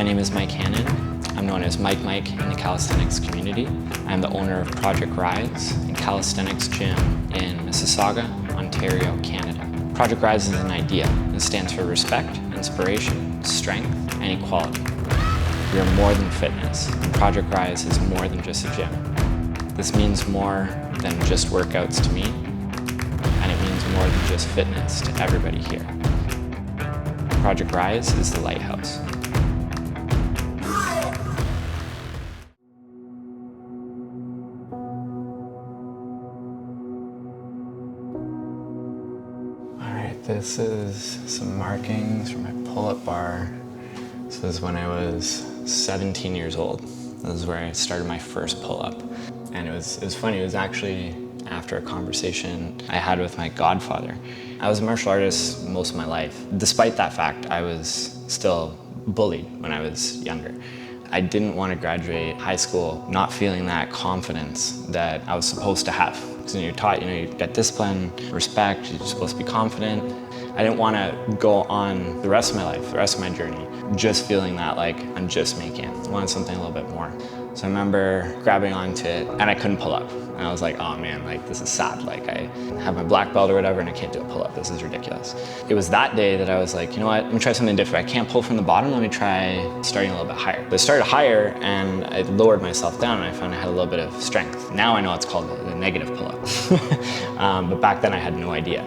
name is Mike Hannon. I'm known as MikeMike in the calisthenics community. I'm the owner of Project Rise, a calisthenics gym in Mississauga, Ontario, Canada. Project Rise is an idea. It stands for respect, inspiration, strength, and equality. We are more than fitness. Project Rise is more than just a gym. This means more than just workouts to me, and it means more than just fitness to everybody here. Project Rise is the lighthouse. This is some markings from my pull-up bar. This was when I was 17 years old. This is where I started my first pull-up. And it was funny, it was actually after a conversation I had with my godfather. I was a martial artist most of my life. Despite that fact, I was still bullied when I was younger. I didn't want to graduate high school not feeling that confidence that I was supposed to have. Because you're taught, you get discipline, respect, you're supposed to be confident. I didn't want to go on the rest of my life, the rest of my journey, just feeling that like I'm just making it. I wanted something a little bit more. So I remember grabbing onto it and I couldn't pull up. And I was like, oh man, like this is sad. Like I have my black belt or whatever and I can't do a pull-up. This is ridiculous. It was that day that I was like, you know what, let me try something different. I can't pull from the bottom, let me try starting a little bit higher. But I started higher and I lowered myself down and I found I had a little bit of strength. Now I know it's called the negative pull-up. But back then I had no idea.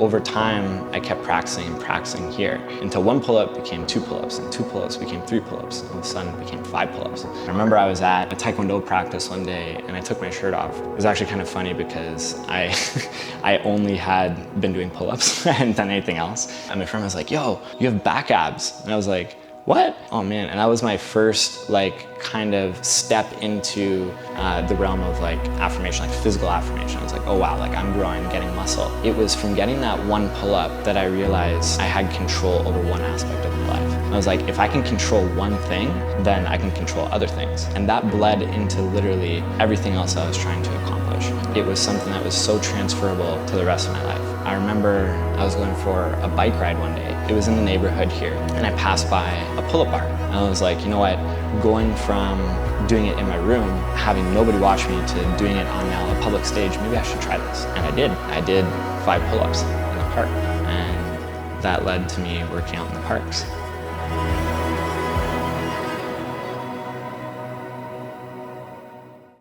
Over time, I kept practicing and practicing here until one pull-up became 2 pull-ups, and 2 pull-ups became 3 pull-ups, and all of a sudden it became 5 pull-ups. I remember I was at a Taekwondo practice one day and I took my shirt off. It was actually kind of funny because I only had been doing pull-ups. I hadn't done anything else. And my friend was like, yo, you have back abs. And I was like, what? Oh man, and that was my first kind of step into the realm of affirmation, physical affirmation. I was like, oh wow, I'm growing, getting muscle. It was from getting that one pull-up that I realized I had control over one aspect of my life. I was like, if I can control one thing, then I can control other things. And that bled into literally everything else I was trying to accomplish. It was something that was so transferable to the rest of my life. I remember I was going for a bike ride one day. It was in the neighborhood here, and I passed by a pull-up bar. And I was like, you know what, going from doing it in my room, having nobody watch me, to doing it on now a public stage, maybe I should try this. And I did. I did 5 pull-ups in the park, and that led to me working out in the parks.